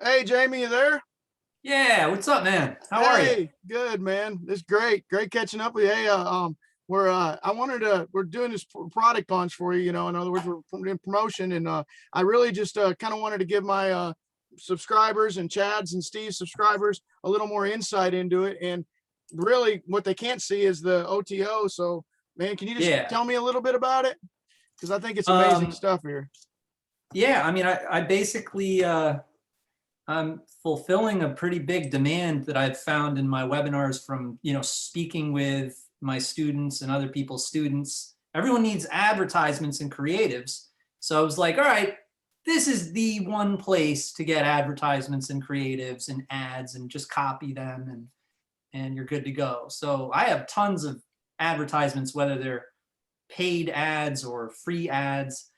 Hey, Jamie, you there? Yeah, what's up, man? How are you? Hey, good man. This is great catching up with you. Hey, we're doing this product launch for you. In other words, we're in promotion, and I really just kind of wanted to give my subscribers and Chad's and Steve's subscribers a little more insight into it. And really, what they can't see is the OTO. So, man, can you just Yeah. tell me a little bit about it? Because I think it's amazing Um, stuff here. yeah, I mean, I basically I'm fulfilling a pretty big demand that I've found in my webinars from, speaking with my students and other people's students. Everyone needs advertisements and creatives. So I was like, all right, this is the one place to get advertisements and creatives and ads and just copy them and you're good to go. So I have tons of advertisements, whether they're paid ads or free ads,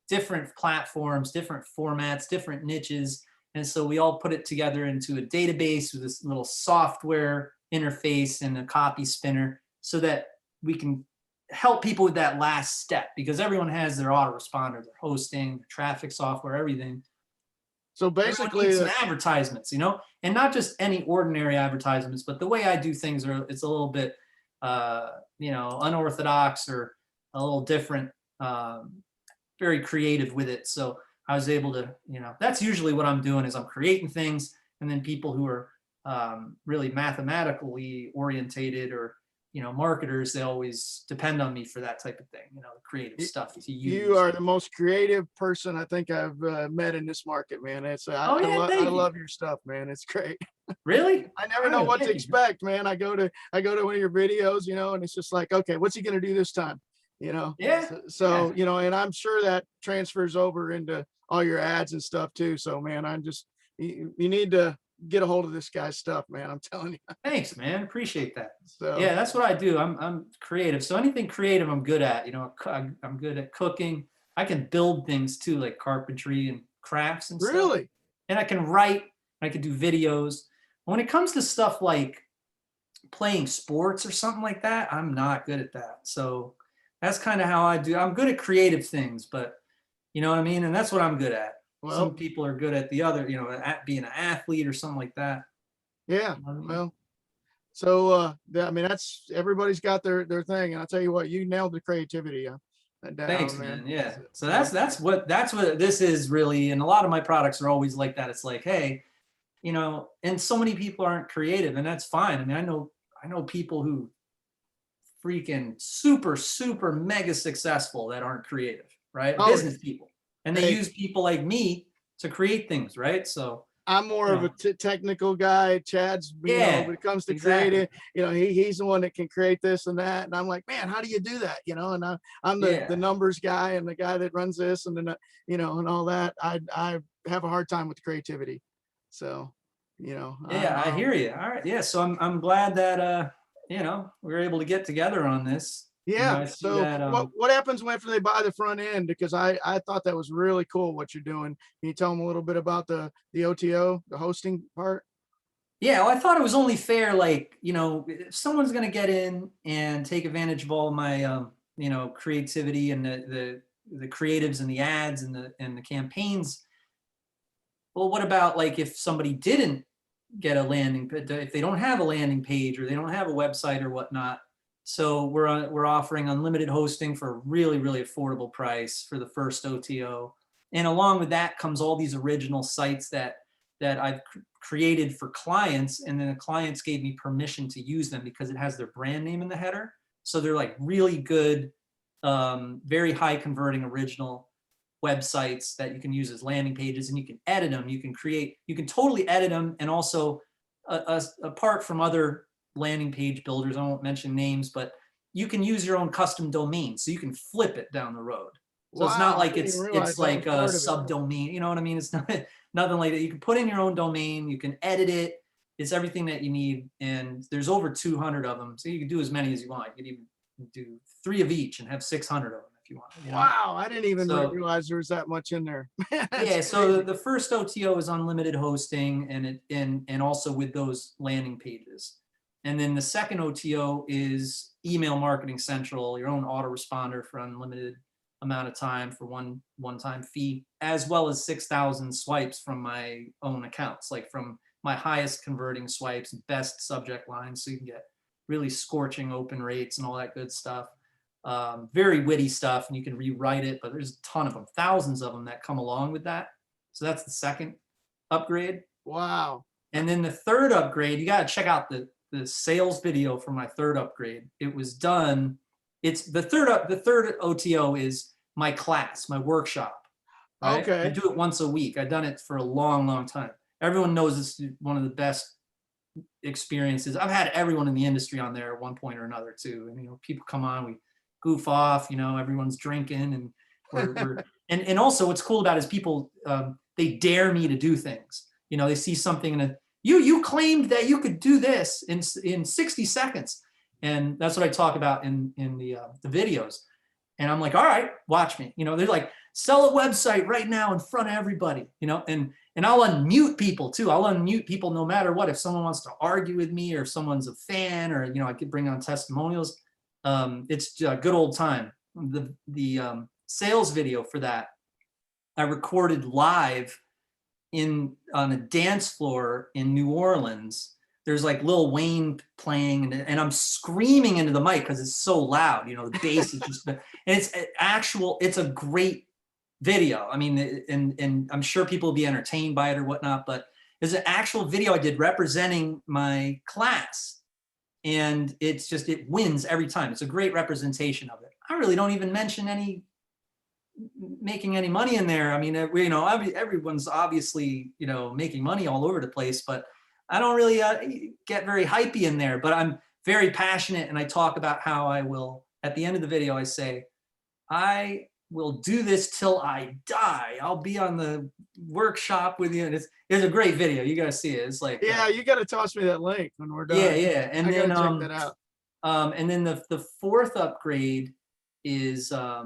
different platforms, different formats, different niches. And so we all put it together into a database with this little software interface and a copy spinner so that we can help people with that last step, because everyone has their autoresponder, their hosting, their traffic software, everything. So Everyone basically, needs some advertisements, and not just any ordinary advertisements, but the way I do things it's a little bit, unorthodox or a little different, very creative with it. So I was able to, that's usually what I'm doing is I'm creating things, and then people who are really mathematically orientated or, marketers, they always depend on me for that type of thing, the creative stuff to you use. are the most creative person I think I've met in this market, man. Oh yeah, I thank you. love your stuff, man. It's great. Really? I never All know right, what to thank you. expect, man. I go to one of your videos, and it's just like, okay, what's he gonna do this time? Yeah, yeah. And I'm sure that transfers over into all your ads and stuff too. So, man, you need to get a hold of this guy's stuff, man. I'm telling you. Thanks, man. Appreciate that. So, Yeah, that's what I do. I'm creative. So anything creative, I'm good at. I'm good at cooking. I can build things too, like carpentry and crafts and stuff. really, And I can write. I can do videos. When it comes to stuff like playing sports or something like that, I'm not good at that. So that's kind of how I do. I'm good at creative things, but you know what I mean? And that's what I'm good at. Some well, people are good at the other, at being an athlete or something like that. yeah, You know what I mean? well. So, I mean, that's everybody's got their thing, and I'll tell you what, you nailed the creativity down, Thanks, man. man. Yeah. So So, that's what this is really, and a lot of my products are always like that. It's like, hey, and so many people aren't creative, and that's fine. I mean, I know people who freaking super super mega successful that aren't creative, right? oh, Business people, and they hey, use people like me to create things, right? So, I'm more you of a know, technical guy. Chad's, yeah, when it comes to exactly. creative, he's the one that can create this and that. And I'm like, man, how do you do that? And I'm the Yeah. numbers guy and the guy that runs this and then, and all that. I have a hard time with creativity. So, Yeah, I hear you. All right. Yeah. So I'm glad that we were able to get together on this. yeah. I see So that what happens after they buy the front end? Because I thought that was really cool what you're doing. Can you tell them a little bit about the OTO, the hosting part? yeah, well, I thought it was only fair, like, if someone's gonna get in and take advantage of all my creativity and the creatives and the ads and the campaigns. Well, what about like if somebody didn't get a landing, if they don't have a landing page or they don't have a website or whatnot? So we're offering unlimited hosting for a really really affordable price for the first OTO, and along with that comes all these original sites that I've created for clients, and then the clients gave me permission to use them because it has their brand name in the header. So they're like really good, very high converting original websites that you can use as landing pages, and you can edit them, you can totally edit them. And also, apart from other landing page builders, I won't mention names, but you can use your own custom domain, so you can flip it down the road. So it's not Wow, I like didn't even it's realize that was like a part of it. subdomain, you know what I mean? It's not nothing like that. You can put in your own domain, you can edit it. It's everything that you need, and there's over 200 of them, so you can do as many as you want. You can even do 3 of each and have 600 of them if you want. Wow, I didn't even So realize there was that much in there. Man, that's yeah, so crazy. the first OTO is unlimited hosting, and also with those landing pages. And then the second OTO is email marketing central, your own autoresponder for unlimited amount of time for one-time fee, as well as 6,000 swipes from my own accounts, like from my highest converting swipes, best subject lines, so you can get really scorching open rates and all that good stuff. Very witty stuff, and you can rewrite it, but there's a ton of them, thousands of them that come along with that. So that's the second upgrade. Wow. And then the third upgrade, you got to check out the sales video for my third upgrade. It was done. It's the third OTO is my class, my workshop. Right? Okay. I do it once a week. I've done it for a long, long time. Everyone knows this is one of the best experiences. I've had everyone in the industry on there at one point or another too. And, you know, people come on, we goof off, you know, everyone's drinking, and we're and also what's cool about it is people, they dare me to do things. You know, they see something and you claimed that you could do this in 60 seconds. And that's what I talk about in the videos. And I'm like, all right, watch me. You know, they're like, sell a website right now in front of everybody, you know, and I'll unmute people too. I'll unmute people no matter what. If someone wants to argue with me, or if someone's a fan, or, you know, I could bring on testimonials. It's a good old time. The sales video for that, I recorded live on a dance floor in New Orleans. There's like Lil Wayne playing, and I'm screaming into the mic because it's so loud. You know, the bass is just, and it's a great video. I mean, and I'm sure people will be entertained by it or whatnot, but there's an actual video I did representing my class, and it's just, it wins every time. It's a great representation of it. I really don't even mention making any money in there. I mean, you know, everyone's obviously, you know, making money all over the place, but I don't really get very hypey in there. But I'm very passionate, and I talk about how I will, at the end of the video, I say, I will do this till I die. I'll be on the workshop with you. And it's a great video. You got to see it. It's like, Yeah, you got to toss me that link when we're done. Yeah. And I then, gotta check that out. And then the fourth upgrade is, I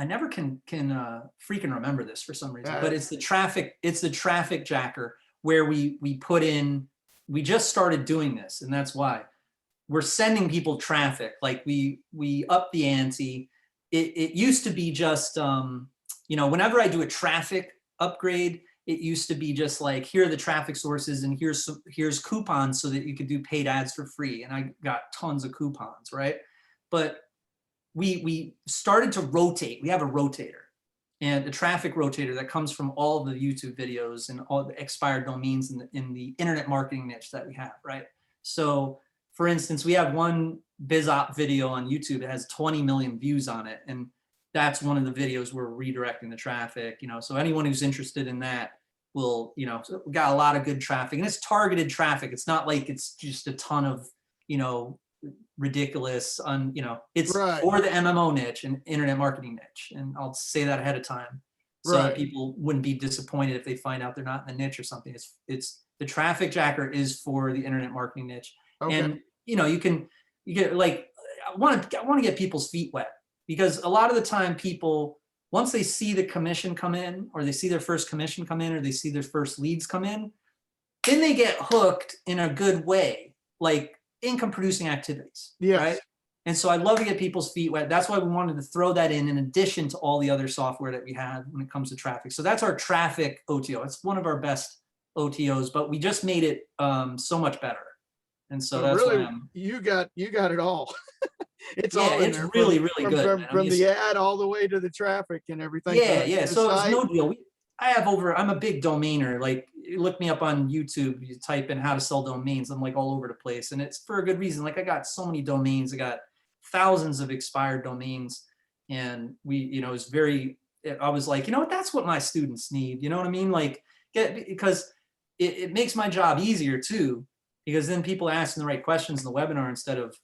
never can freaking remember this for some reason, but it's the traffic jacker, where we put in, we just started doing this, and that's why we're sending people traffic. Like we up the ante. It used to be just, you know, whenever I do a traffic upgrade, it used to be just like, here are the traffic sources, and here's coupons so that you could do paid ads for free. And I got tons of coupons, right? But we started to rotate. We have a rotator, and a traffic rotator that comes from all the YouTube videos and all the expired domains in the internet marketing niche that we have, right? So for instance, we have one BizOp video on YouTube that has 20 million views on it. And that's one of the videos where we're redirecting the traffic, you know, so anyone who's interested in that will, you know, we got a lot of good traffic, and it's targeted traffic. It's not like it's just a ton of, you know, ridiculous you know, it's Right. for the MMO niche and internet marketing niche. And I'll say that ahead of time, so that people wouldn't be disappointed if they find out they're not in the niche or something. It's the traffic jacker is for the internet marketing niche. Okay. And, you know, you get like, I want to get people's feet wet, because a lot of the time people, once they see the commission come in, or they see their first commission come in, or they see their first leads come in, then they get hooked in a good way, like income producing activities. Yes. Right. And so I'd love to get people's feet wet. That's why we wanted to throw that in addition to all the other software that we have when it comes to traffic. So that's our traffic OTO. It's one of our best OTOs, but we just made it so much better. And so that's really, why you got it all. It's all in it's there, really, really good. from the ad all the way to the traffic and everything. Yeah. So it's no deal. I'm a big domainer. Like, you look me up on YouTube, you type in how to sell domains, I'm like all over the place, and it's for a good reason. Like, I got so many domains. I got thousands of expired domains, and you know, I was like, you know what, that's what my students need. You know what I mean? Like, because it makes my job easier too, because then people are asking the right questions in the webinar instead of,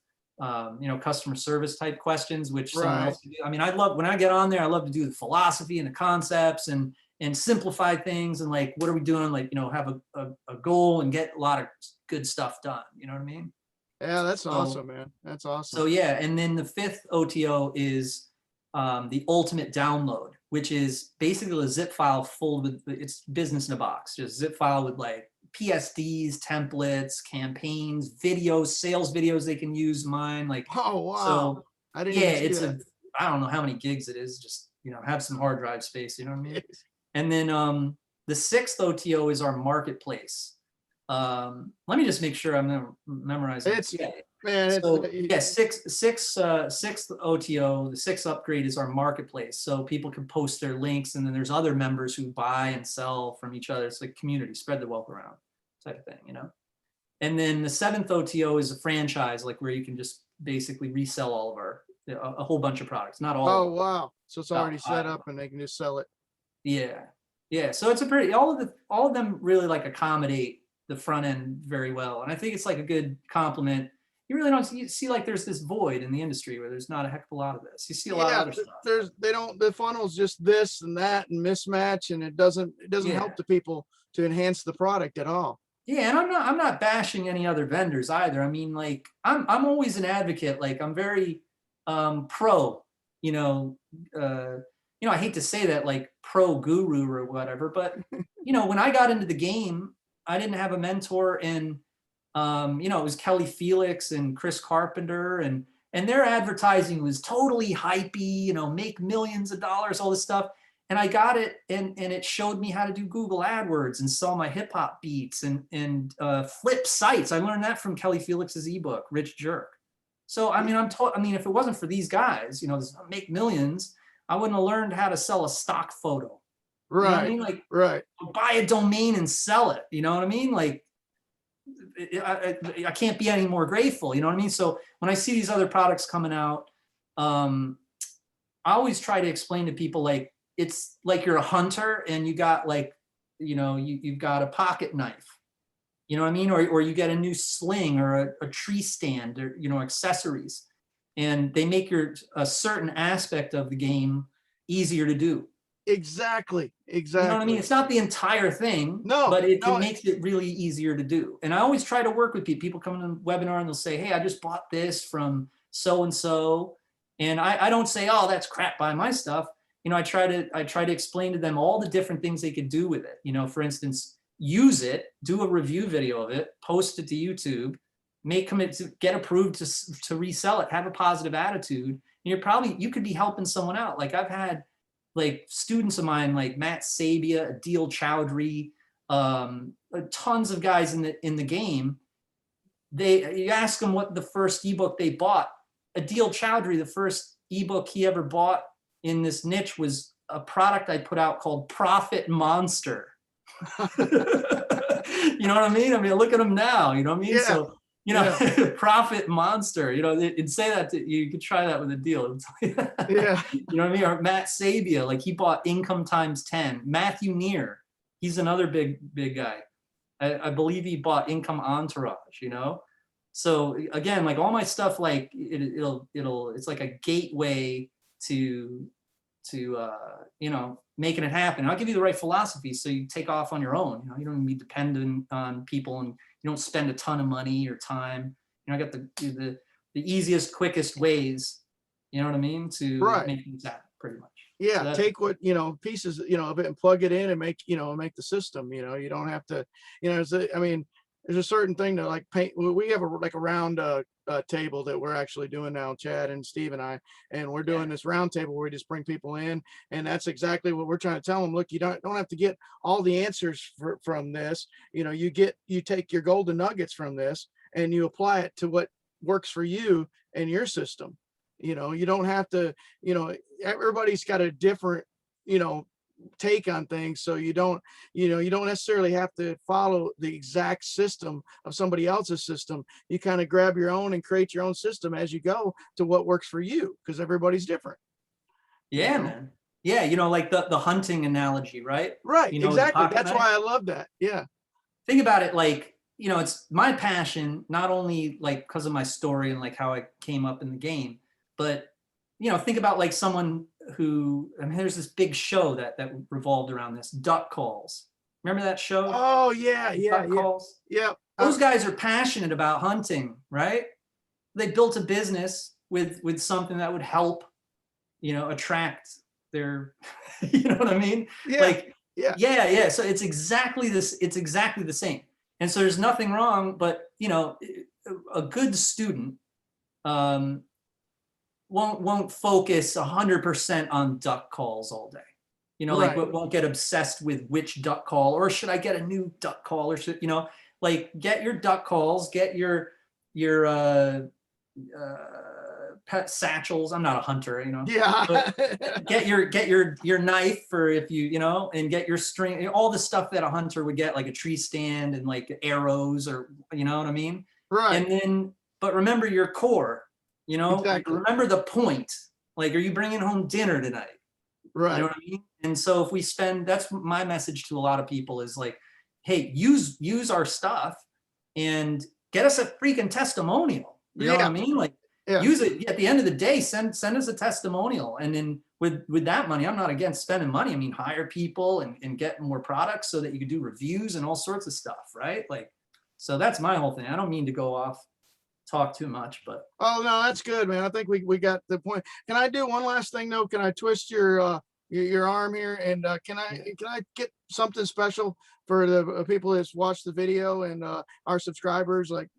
you know, customer service type questions, which someone else can do. I mean, I love, when I get on there, I love to do the philosophy and the concepts and simplify things, and like, what are we doing? Like, you know, have a goal and get a lot of good stuff done. You know what I mean? Yeah, that's awesome, man. That's awesome. So yeah, and then the fifth OTO is the ultimate download, which is basically a zip file full with, it's business in a box, just zip file with like PSDs, templates, campaigns, videos, sales videos they can use mine. Like, oh wow, so I didn't yeah, even see that. I don't know how many gigs it is, just, have some hard drive space, you know what I mean? And then the sixth OTO is our marketplace. Let me just make sure I'm memorizing this. It's Yeah. man, So it's yeah, sixth OTO, the sixth upgrade is our marketplace. So people can post their links, and then there's other members who buy and sell from each other. It's like community, spread the wealth around type of thing, And then the seventh OTO is a franchise, like where you can just basically resell all of our a whole bunch of products, not all. oh Of them, wow. So it's about already 5 set of up them. and they can just sell it. Yeah, yeah. So it's a pretty all of them really like accommodate the front end very well, and I think it's like a good complement. You really don't see like there's this void in the industry where there's not a heck of a lot of this. You see a lot of Yeah, other stuff. the funnel's just this and that and mismatch, and it doesn't Yeah. help the people to enhance the product at all. Yeah, and I'm not bashing any other vendors either. I mean, like I'm always an advocate. Like I'm very pro, I hate to say that like pro guru or whatever, but when I got into the game, I didn't have a mentor, and it was Kelly Felix and Chris Carpenter, and their advertising was totally hypey, make millions of dollars, all this stuff. And I got it, and it showed me how to do Google AdWords and sell my hip hop beats and flip sites. I learned that from Kelly Felix's ebook, Rich Jerk. So I mean, if it wasn't for these guys, make millions, I wouldn't have learned how to sell a stock photo. You know what I mean? Like, Right. buy a domain and sell it. You know what I mean? Like, I can't be any more grateful. You know what I mean? So when I see these other products coming out, I always try to explain to people, like, it's like you're a hunter and you got like, you've got a pocket knife, you know what I mean? Or you get a new sling or a tree stand, or, accessories, and they make a certain aspect of the game easier to do. Exactly. You know what I mean? It's not the entire thing, No, but it no, makes it really easier to do. And I always try to work with people. People come to the webinar and they'll say, hey, I just bought this from so-and-so. And I don't say, oh, that's crap, buy my stuff. I try to explain to them all the different things they could do with it. For instance, use it, do a review video of it, post it to YouTube, commit to get approved to resell it, have a positive attitude. And you could be helping someone out. Like I've had like students of mine, like Matt Sabia, Adil Chowdhury, tons of guys in the game. You ask them what the first ebook they bought. Adil Chowdhury, the first ebook he ever bought in this niche was a product I put out called Profit Monster. You know what I mean? I mean, look at him now. You know what I mean? Yeah. So, Profit Monster. And say that you could try that with Adil. Yeah. You know what I mean? Or Matt Sabia, like he bought Income Times 10. Matthew Neer, he's another big guy. I believe he bought Income Entourage. So again, like all my stuff, like it's like a gateway to making it happen. I'll give you the right philosophy so you take off on your own. You don't be dependent on people, and you don't spend a ton of money or time. I got the easiest, quickest ways, you know what I mean, to make things happen, pretty much. Yeah, So take what pieces of it and plug it in and make the system. You don't have to. There's a certain thing to like paint. We have a round table that we're actually doing now, Chad and Steve and I, and we're doing this round table where we just bring people in, and that's exactly what we're trying to tell them. Look, you don't have to get all the answers from this. You take your golden nuggets from this and you apply it to what works for you and your system. You don't have to. Everybody's got a different take on things, so you don't necessarily have to follow the exact system of somebody else's system. You kind of grab your own and create your own system as you go to what works for you, because everybody's different. Yeah, man. Yeah, like the hunting analogy, right? Right, exactly. That's why I love that. Yeah. Think about it, like, it's my passion, not only like because of my story and like how I came up in the game, but think about like someone who, there's this big show that revolved around this, Duck Calls. Remember that show? Oh yeah, Duck Calls. Yeah. Those guys are passionate about hunting, right? They built a business with something that would help, attract their, you know what I mean? Yeah. Like, yeah. So it's exactly this. It's exactly the same. And so there's nothing wrong, but a good student, won't focus 100% on duck calls all day. You know, like Right. won't get obsessed with which duck call, or should I get a new duck call, or should, you know, like get your duck calls, get your uh, pet satchels. I'm not a hunter, you know, but Yeah. get your knife for if you know, and get your string, all the stuff that a hunter would get, like a tree stand and like arrows, or you know what I mean. Right. And then, but remember your core. You know, Exactly. remember the point. Like, are you bringing home dinner tonight? You know Right. what I mean? And so if we spend, that's my message to a lot of people is like, hey, use our stuff and get us a freaking testimonial. You know what I Yeah. mean? Like, Yeah. use it at the end of the day, send us a testimonial. And then with that money, I'm not against spending money. I mean, hire people and get more products so that you can do reviews and all sorts of stuff, right? Like, so that's my whole thing. I don't mean to go off, talk too much, but Oh, no, that's good, man. I think we got the point. Can I do one last thing though? Can I twist your arm here, and yeah. can I get something special for the people that's watched the video, and our subscribers, like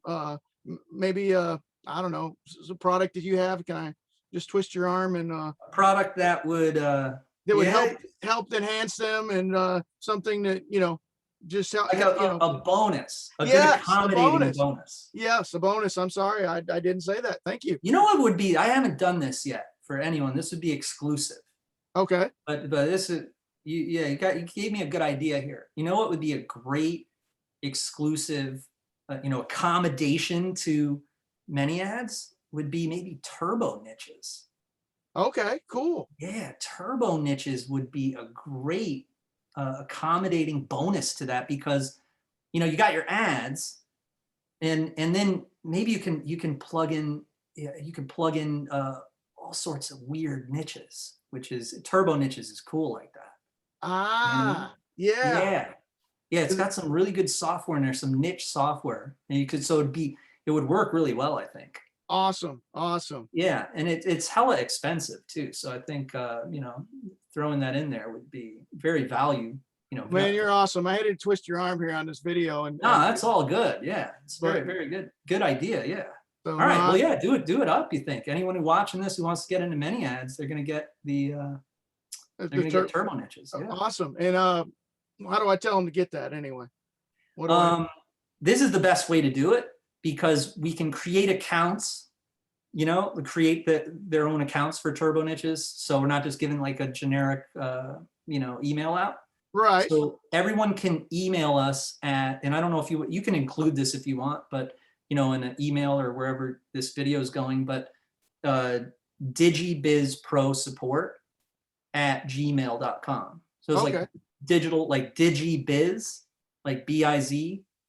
maybe I don't know, a product that you have? Can I just twist your arm, and A product that would yeah, help enhance them, and something that, just help, like a bonus, a good yes, a accommodating bonus. bonus. Yes, a bonus. I'm sorry, I didn't say that. Thank you. You know what would be? I haven't done this yet for anyone. This would be exclusive, Okay. but this is you. Yeah, you gave me a good idea here. You know what would be a great exclusive, accommodation to many ads would be maybe turbo niches. Okay, cool. Yeah, turbo niches would be a great accommodating bonus to that, because you got your ads, and then maybe you can plug in, yeah, you can plug in all sorts of weird niches, which is turbo niches is cool like that. You know what I mean? Yeah. Yeah, yeah, it's Is it- got some really good software in there, some niche software, and you could, so it would work really well, I think. Awesome. Awesome. Yeah, and it's hella expensive too, so I think throwing that in there would be very Man, value. you're awesome. I had to twist your arm here on this video, and No, that's all good. Yeah, it's but very, very good idea. Yeah. so All no, right. Well, yeah, do it up. You think anyone who watching this who wants to get into many ads, they're gonna get they're the gonna get turbo niches. Yeah. awesome. And how do I tell them to get that anyway? What do I? Um, this is the best way to do it, because we can create accounts. Create their own accounts for turbo niches, so we're not just giving like a generic email out. Right. So everyone can email us at, and I don't know if you can include this if you want, but in an email or wherever this video is going, but digibizprosupport@gmail.com. So it's Okay. like digital, like digibiz, like biz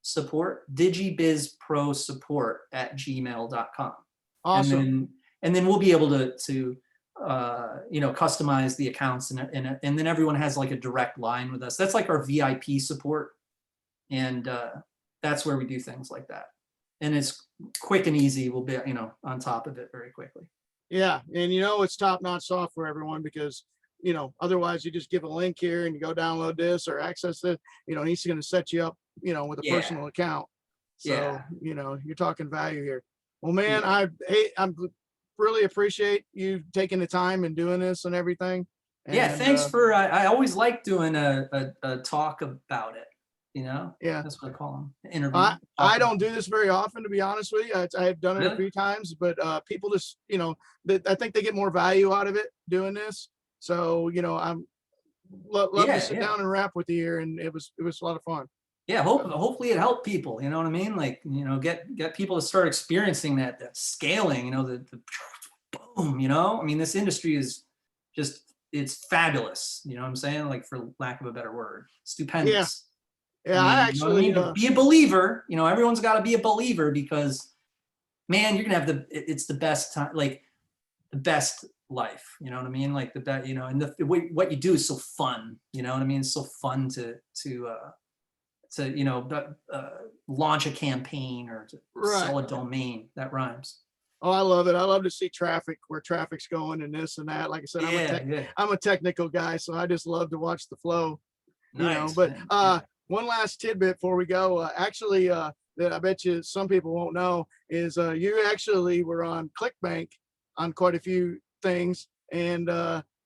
support, digibizprosupport@gmail.com. And Awesome. then we'll be able to customize the accounts, and then everyone has like a direct line with us. That's like our VIP support, and that's where we do things like that. And it's quick and easy. We'll be on top of it very quickly. Yeah, and it's top-notch software, everyone, because otherwise you just give a link here and you go download this or access it. And he's going to set you up, with a Yeah, personal account. So yeah, you're talking value here. Well, man, yeah. I'm really appreciate you taking the time and doing this and everything. Yeah, And thanks for. I always like doing a talk about it. yeah, That's what I call them. Interview. I don't do this very often, to be honest with you. I have done it a Really? few times, but people just, I think they get more value out of it doing this. So I'm love to Yeah, sit yeah. down and rap with you here, and it was a lot of fun. Yeah, So, hopefully it helped people. You know what I mean? Like, get people to start experiencing that scaling. The boom. I mean, this industry is just, it's fabulous. You know what I'm saying? Like, for lack of a better word, yeah, stupendous. I yeah. I mean, you know what I actually, mean? But be a believer. Everyone's got to be a believer, because, man, you're gonna have it's the best time, like the best life. You know what I mean? Like the best. And what you do is so fun. You know what I mean? It's so fun to launch a campaign or to right. sell a domain. That rhymes. Oh, I love it. I love to see traffic, where traffic's going, and this and that. Like I said, Yeah, yeah. I'm a technical guy, so I just love to watch the flow. Nice, But man. Yeah. one last tidbit before we go. Actually, that I bet you some people won't know is you actually were on ClickBank on quite a few things. And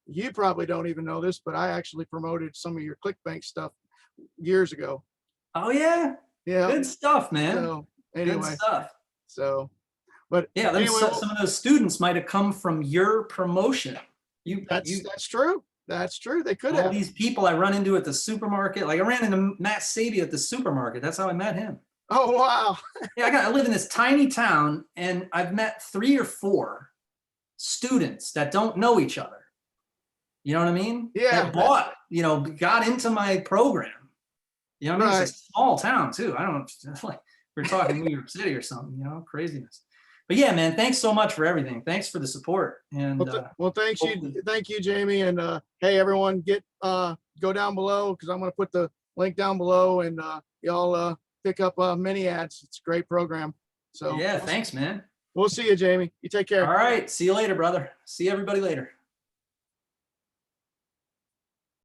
you probably don't even know this, but I actually promoted some of your ClickBank stuff years ago. Oh yeah, Yeah. good stuff, man. So Good anyway, stuff. so, but Yeah, anyway, some of those students might have come from your promotion. You that's true. That's true. They could all have. these people I run into at the supermarket. Like I ran into Matt Sadie at the supermarket. That's how I met him. Oh, wow. Yeah, I live in this tiny town, and I've met 3 or 4 students that don't know each other. You know what I mean? Yeah. That bought, got into my program. You know what I mean? Right. It's a small town too. I don't know, like we're talking New York City or something, craziness. But yeah, man, thanks so much for everything. Thanks for the support. And Well, thank you, Jamie. And hey, everyone, go down below because I'm going to put the link down below, and y'all pick up mini ads. It's a great program. So yeah, thanks, man. We'll see you, Jamie. You take care. All right. See you later, brother. See everybody later.